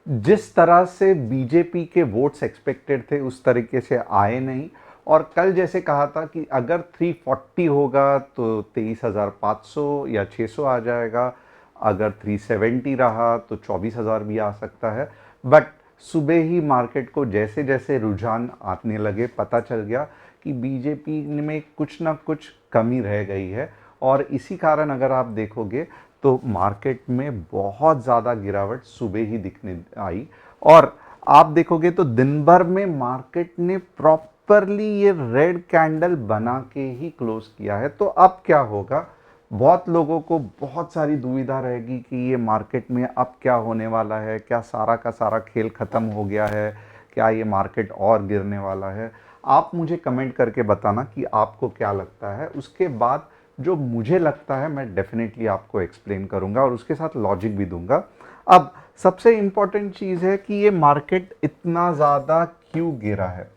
जिस तरह से बीजेपी के वोट्स एक्सपेक्टेड थे उस तरीके से आए नहीं। और कल जैसे कहा था कि अगर 340 होगा तो 23,500 या 600 आ जाएगा, अगर 370 रहा तो 24,000 भी आ सकता है। बट सुबह ही मार्केट को जैसे जैसे रुझान आने लगे पता चल गया कि बीजेपी में कुछ ना कुछ कमी रह गई है। और इसी कारण अगर आप देखोगे तो मार्केट में बहुत ज़्यादा गिरावट सुबह ही दिखने आई। और आप देखोगे तो दिन भर में मार्केट ने प्रॉपरली ये रेड कैंडल बना के ही क्लोज किया है। तो अब क्या होगा, बहुत लोगों को बहुत सारी दुविधा रहेगी कि ये मार्केट में अब क्या होने वाला है, क्या सारा का सारा खेल ख़त्म हो गया है, क्या ये मार्केट और गिरने वाला है। आप मुझे कमेंट करके बताना कि आपको क्या लगता है। उसके बाद जो मुझे लगता है मैं डेफिनेटली आपको एक्सप्लेन करूंगा और उसके साथ लॉजिक भी दूंगा। अब सबसे इंपॉर्टेंट चीज़ है कि ये मार्केट इतना ज़्यादा क्यों गिरा है।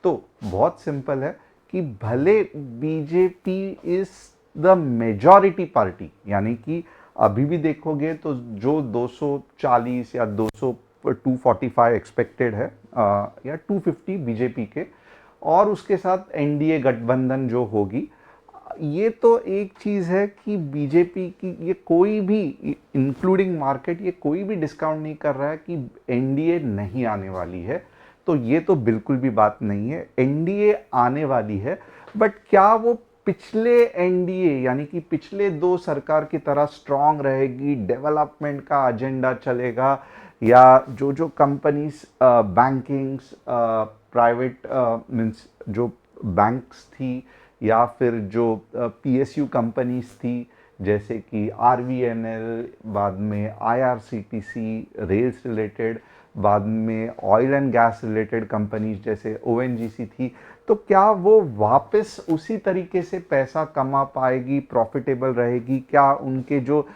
तो बहुत सिंपल है कि भले BJP is the majority party, यानी कि अभी भी देखोगे तो जो 240 या 245 एक्सपेक्टेड है या 250 बीजेपी के, और उसके साथ एनडीए गठबंधन जो होगी, ये तो एक चीज़ है कि बीजेपी की ये कोई भी, इंक्लूडिंग मार्केट, ये कोई भी डिस्काउंट नहीं कर रहा है कि एनडीए नहीं आने वाली है। तो ये तो बिल्कुल भी बात नहीं है, एनडीए आने वाली है। बट क्या वो पिछले एनडीए यानी कि पिछले दो सरकार की तरह स्ट्रांग रहेगी, डेवलपमेंट का एजेंडा चलेगा, या जो जो कंपनीज बैंकिंग्स प्राइवेट मीन्स जो बैंक्स थी, या फिर जो पीएसयू कंपनीज थी जैसे कि आरवीएनएल, बाद में आईआरसीटीसी रेल्स रिलेटेड, बाद में oil and gas related companies जैसे ओएनजीसी थी, तो क्या वो वापस उसी तरीके से पैसा कमा पाएगी, प्रॉफिटेबल रहेगी? क्या उनके जो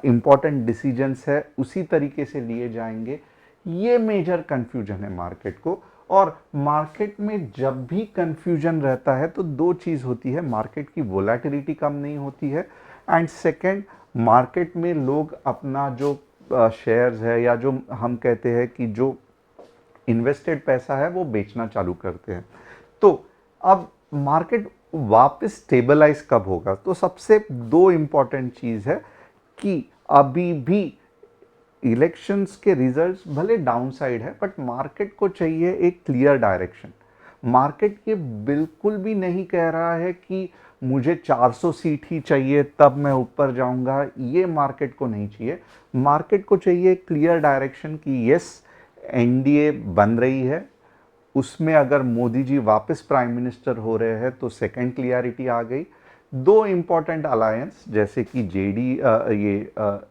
इम्पोर्टेंट डिसीजंस है उसी तरीके से लिए जाएंगे? ये मेजर कंफ्यूजन है मार्केट को। और मार्केट में जब भी कंफ्यूजन रहता है तो दो चीज़ होती है, मार्केट की वोलेटिलिटी कम नहीं होती है, एंड सेकंड, मार्केट में लोग अपना जो शेयर्स है या जो हम कहते हैं कि जो इन्वेस्टेड पैसा है वो बेचना चालू करते हैं। तो अब मार्केट वापस स्टेबलाइज कब होगा? तो सबसे दो इंपॉर्टेंट चीज़ है कि अभी भी इलेक्शंस के रिजल्ट्स भले डाउनसाइड है, बट मार्केट को चाहिए एक क्लियर डायरेक्शन। मार्केट ये बिल्कुल भी नहीं कह रहा है कि मुझे 400 सीट ही चाहिए तब मैं ऊपर जाऊंगा, ये मार्केट को नहीं चाहिए। मार्केट को चाहिए क्लियर डायरेक्शन कि यस, एनडीए बन रही है, उसमें अगर मोदी जी वापस प्राइम मिनिस्टर हो रहे हैं तो सेकंड क्लियरिटी आ गई। दो इम्पॉर्टेंट अलायंस जैसे कि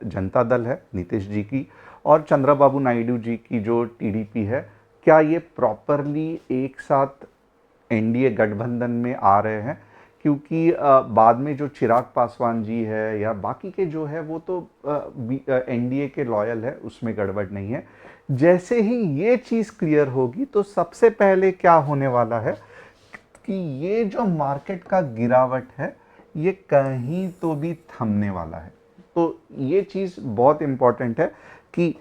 जनता दल है नीतीश जी की, और चंद्रबाबू नायडू जी की जो टीडीपी है, क्या ये प्रॉपरली एक साथ एनडीए गठबंधन में आ रहे हैं? क्योंकि बाद में जो चिराग पासवान जी है या बाकी के जो है वो तो एनडीए के लॉयल है, उसमें गड़बड़ नहीं है। जैसे ही ये चीज़ क्लियर होगी तो सबसे पहले क्या होने वाला है कि ये जो मार्केट का गिरावट है ये कहीं तो भी थमने वाला है। तो ये चीज़ बहुत इंपॉर्टेंट है कि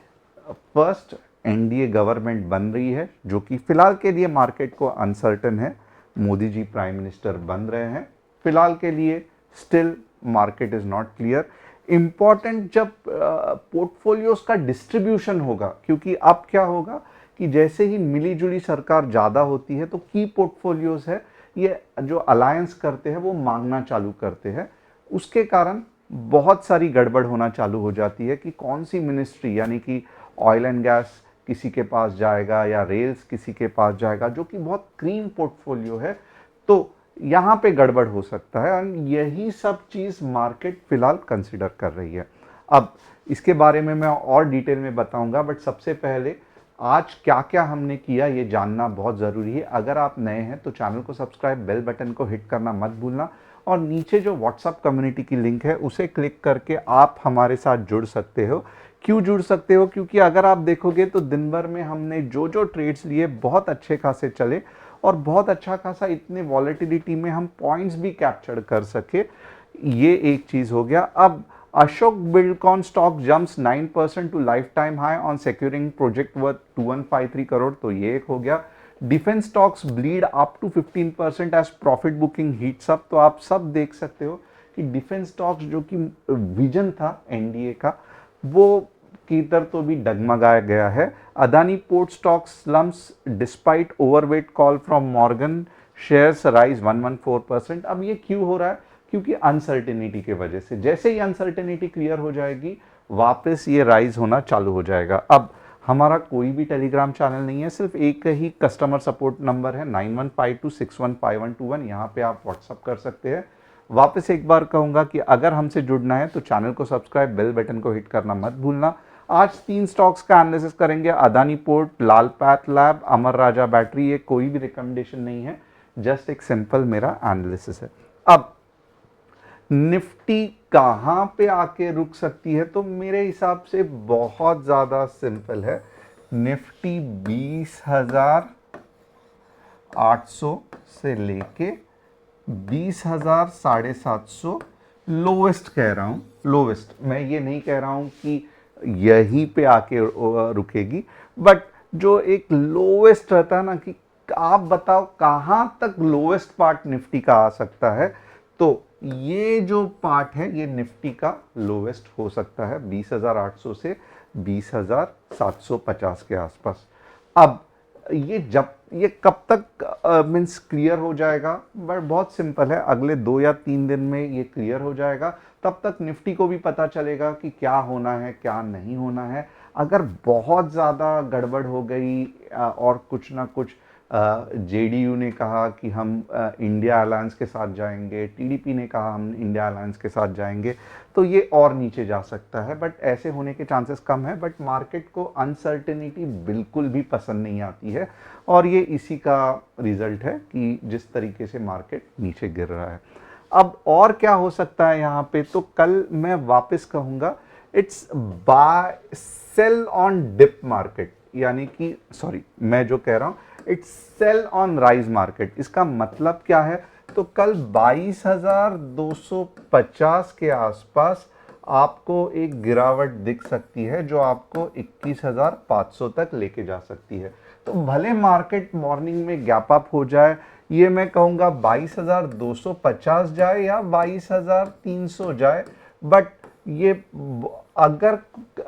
फर्स्ट, एनडीए गवर्नमेंट बन रही है जो कि फिलहाल के लिए मार्केट को अनसर्टन है। मोदी जी प्राइम मिनिस्टर बन रहे हैं फिलहाल के लिए, still market is not clear. Important जब पोर्टफोलियोज का डिस्ट्रीब्यूशन होगा, क्योंकि अब क्या होगा कि जैसे ही मिली जुली सरकार ज़्यादा होती है तो की पोर्टफोलियोज है ये जो अलायंस करते हैं वो मांगना चालू करते हैं। उसके कारण बहुत सारी गड़बड़ होना चालू हो जाती है कि कौन सी मिनिस्ट्री, यानी कि ऑयल एंड गैस किसी के पास जाएगा या रेल्स किसी के पास जाएगा, जो कि बहुत क्लीन पोर्टफोलियो है। तो यहाँ पे गड़बड़ हो सकता है और यही सब चीज़ मार्केट फिलहाल कंसिडर कर रही है। अब इसके बारे में मैं और डिटेल में बताऊंगा, बट सबसे पहले आज क्या क्या हमने किया ये जानना बहुत ज़रूरी है। अगर आप नए हैं तो चैनल को सब्सक्राइब, बेल बटन को हिट करना मत भूलना, और नीचे जो व्हाट्सअप कम्युनिटी की लिंक है उसे क्लिक करके आप हमारे साथ जुड़ सकते हो। क्यों जुड़ सकते हो? क्योंकि अगर आप देखोगे तो दिन भर में हमने जो जो ट्रेड्स लिए बहुत अच्छे खासे चले, और बहुत अच्छा खासा इतने वॉलेटिलिटी में हम पॉइंट्स भी कैप्चर कर सके। ये एक चीज़ हो गया। अब Ashok Buildcon stock jumps 9% to lifetime high on securing project worth 2153 crore, तो ये एक हो गया. Defence stocks bleed up to 15% as profit booking heats up. तो आप सब देख सकते हो कि डिफेंस स्टॉक्स जो कि विजन था एनडीए का, वो किधर तो भी डगमगाया गया है. Adani port stock slums despite overweight call from Morgan, shares rise 114%. अब ये क्यों हो रहा है? क्योंकि अनसर्टेनिटी के वजह से. जैसे ही अनसर्टेनिटी क्लियर हो जाएगी वापस ये राइज होना चालू हो जाएगा. अब हमारा कोई भी टेलीग्राम चैनल नहीं है, सिर्फ एक ही कस्टमर सपोर्ट नंबर है 9152615121. यहाँ पे आप व्हाट्सअप कर सकते हैं. वापस एक बार कहूँगा कि अगर हमसे जुड़ना है तो चैनल को सब्सक्राइब, बेल बटन को हिट करना मत भूलना. आज 3 स्टॉक्स का एनालिसिस करेंगे. अदानी पोर्ट, लाल पैथ लैब, अमर राजा बैटरी. ये कोई भी रिकमेंडेशन नहीं है, जस्ट एक सिंपल मेरा एनालिसिस है. अब निफ्टी कहां पे आके रुक सकती है? तो मेरे हिसाब से बहुत ज्यादा सिंपल है. निफ्टी 20,800 से लेके 20,750 लोवेस्ट कह रहा हूं. लोवेस्ट, मैं ये नहीं कह रहा हूं कि यहीं पे आके रुकेगी, बट जो एक लोवेस्ट रहता है ना, कि आप बताओ कहां तक लोवेस्ट पार्ट निफ्टी का आ सकता है, तो ये जो पार्ट है ये निफ्टी का लोवेस्ट हो सकता है 20,800 से 20,750 के आसपास. अब ये कब तक मीन्स क्लियर हो जाएगा? बट बहुत सिंपल है, अगले 2 या 3 दिन में ये क्लियर हो जाएगा. तब तक निफ्टी को भी पता चलेगा कि क्या होना है क्या नहीं होना है. अगर बहुत ज़्यादा गड़बड़ हो गई और कुछ ना कुछ जेडीयू ने कहा कि हम इंडिया अलायंस के साथ जाएंगे, टीडीपी ने कहा हम इंडिया अलायंस के साथ जाएंगे, तो ये और नीचे जा सकता है. बट ऐसे होने के चांसेस कम है. बट मार्केट को अनसर्टेनिटी बिल्कुल भी पसंद नहीं आती है, और ये इसी का रिजल्ट है कि जिस तरीके से मार्केट नीचे गिर रहा है. अब और क्या हो सकता है यहाँ पे? तो कल मैं वापस कहूँगा it's buy sell on dip market, यानी कि सॉरी, मैं जो कह रहा हूँ it's sell on rise market. इसका मतलब क्या है? तो कल 22,250 के आसपास आपको एक गिरावट दिख सकती है, जो आपको 21,500 तक लेके जा सकती है. तो भले मार्केट मॉर्निंग में गैप अप हो जाए, ये मैं कहूँगा 22,250 जाए या 22,300 जाए, बट ये अगर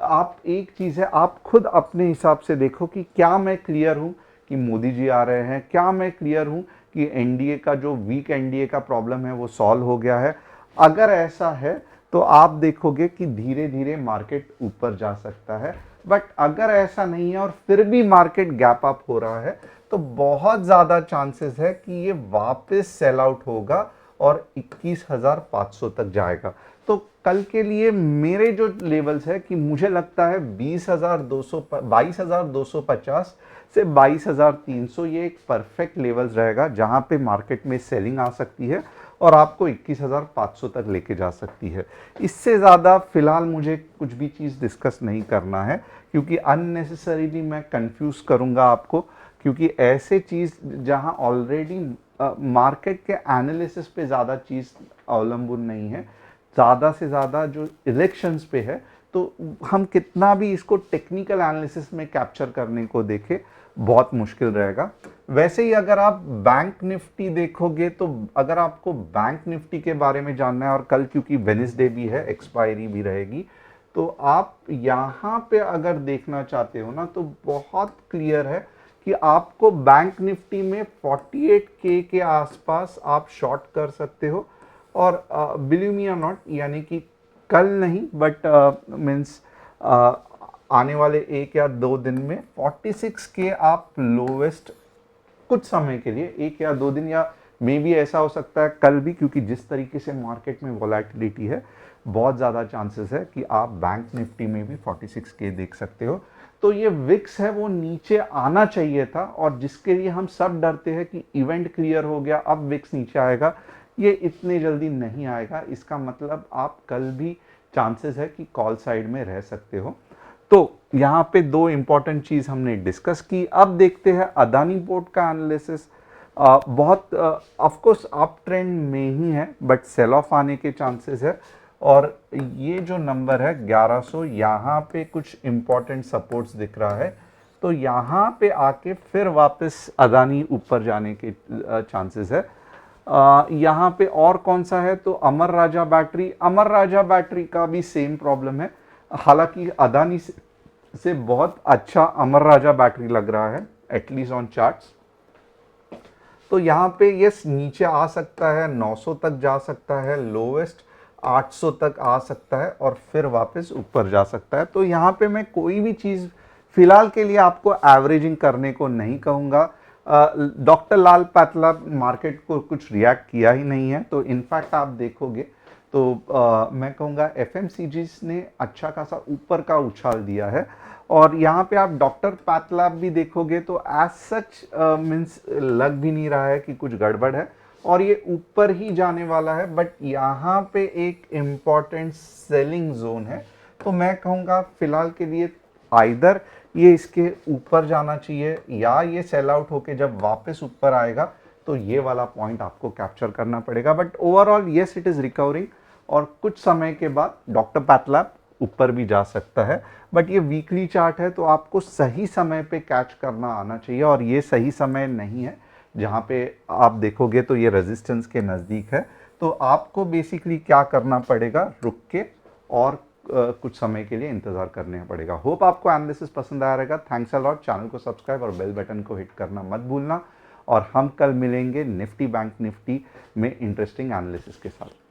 आप एक चीज़ है, आप खुद अपने हिसाब से देखो कि क्या मैं क्लियर हूँ कि मोदी जी आ रहे हैं, क्या मैं क्लियर हूँ कि एनडीए का जो वीक एनडीए का प्रॉब्लम है वो सॉल्व हो गया है. अगर ऐसा है तो आप देखोगे कि धीरे धीरे मार्केट ऊपर जा सकता है. बट अगर ऐसा नहीं है और फिर भी मार्केट गैप अप हो रहा है, तो बहुत ज़्यादा चांसेस है कि ये वापस सेल आउट होगा और 21,500 तक जाएगा. तो कल के लिए मेरे जो लेवल्स है कि मुझे लगता है 22,250 से 22,300 ये एक परफेक्ट लेवल्स रहेगा, जहां पे मार्केट में सेलिंग आ सकती है और आपको 21,500 तक लेके जा सकती है. इससे ज़्यादा फिलहाल मुझे कुछ भी चीज़ डिस्कस नहीं करना है, क्योंकि अननेसेसरीली मैं कंफ्यूज करूंगा आपको, क्योंकि ऐसे चीज़ जहां ऑलरेडी मार्केट के एनालिसिस पे ज़्यादा चीज़ अवलंबन नहीं है, ज़्यादा से ज़्यादा जो इलेक्शंस पे है, तो हम कितना भी इसको टेक्निकल एनालिसिस में कैप्चर करने को देखें बहुत मुश्किल रहेगा. वैसे ही अगर आप बैंक निफ्टी देखोगे, तो अगर आपको बैंक निफ्टी के बारे में जानना है, और कल क्योंकि वेडनेसडे भी है, एक्सपायरी भी रहेगी, तो आप यहाँ पे अगर देखना चाहते हो ना, तो बहुत क्लियर है कि आपको बैंक निफ्टी में 48K के आसपास आप शॉर्ट कर सकते हो. और बिलीव मी और नॉट, यानी कि कल नहीं बट मीन्स आने वाले 1 या 2 दिन में 46K आप लोवेस्ट कुछ समय के लिए, 1 या 2 दिन, या मे भी ऐसा हो सकता है कल भी, क्योंकि जिस तरीके से मार्केट में वॉलेटिलिटी है, बहुत ज़्यादा चांसेस है कि आप बैंक निफ्टी में भी 46K देख सकते हो. तो ये विक्स है वो नीचे आना चाहिए था, और जिसके लिए हम सब डरते हैं कि इवेंट क्लियर हो गया अब विक्स नीचे आएगा, ये इतने जल्दी नहीं आएगा. इसका मतलब आप कल भी चांसेस है कि कॉल साइड में रह सकते हो. तो यहाँ पे 2 इंपॉर्टेंट चीज़ हमने डिस्कस की. अब देखते हैं अदानी पोर्ट का एनालिसिस. बहुत ऑफ कोर्स अप ट्रेंड में ही है, बट सेल ऑफ आने के चांसेस है. और ये जो नंबर है 1100, यहाँ पे कुछ इंपॉर्टेंट सपोर्ट्स दिख रहा है, तो यहाँ पे आके फिर वापस अदानी ऊपर जाने के चांसेस है। यहाँ पे और कौन सा है, तो अमर राजा बैटरी, अमर राजा बैटरी का भी सेम प्रॉब्लम है। हालांकि अदानी से बहुत अच्छा अमर राजा बैटरी लग रहा है एटलीस्ट ऑन चार्ट्स। तो यहाँ पे ये नीचे आ सकता है, 900 तक जा सकता है, लोवेस्ट 800 तक आ सकता है और फिर वापस ऊपर जा सकता है। तो यहाँ पे मैं कोई भी चीज़ फिलहाल के लिए आपको एवरेजिंग करने को नहीं कहूँगा। डॉक्टर लाल पातलाब मार्केट को कुछ रिएक्ट किया ही नहीं है, तो इनफैक्ट आप देखोगे तो मैं कहूँगा एफएमसीजीज ने अच्छा खासा ऊपर का उछाल दिया है। और यहाँ पे आप डॉक्टर पातलाब भी देखोगे तो एज सच मीन्स लग भी नहीं रहा है कि कुछ गड़बड़ है और ये ऊपर ही जाने वाला है, बट यहाँ पे एक इम्पॉर्टेंट सेलिंग जोन है। तो मैं कहूँगा फिलहाल के लिए आइदर ये इसके ऊपर जाना चाहिए या ये सेल आउट होके जब वापस ऊपर आएगा तो ये वाला पॉइंट आपको कैप्चर करना पड़ेगा। But overall yes it is recovering और कुछ समय के बाद डॉक्टर पैथलैब ऊपर भी जा सकता है। बट ये वीकली चार्ट है तो आपको सही समय पे कैच करना आना चाहिए और ये सही समय नहीं है। जहाँ पे आप देखोगे तो ये रेजिस्टेंस के नज़दीक है, तो आपको बेसिकली क्या करना पड़ेगा, रुक के और कुछ समय के लिए इंतज़ार करने पड़ेगा। होप आपको एनालिसिस पसंद आया रहेगा। Thanks a lot. चैनल को सब्सक्राइब और बेल बटन को हिट करना मत भूलना और हम कल मिलेंगे निफ्टी बैंक निफ्टी में इंटरेस्टिंग एनालिसिस के साथ।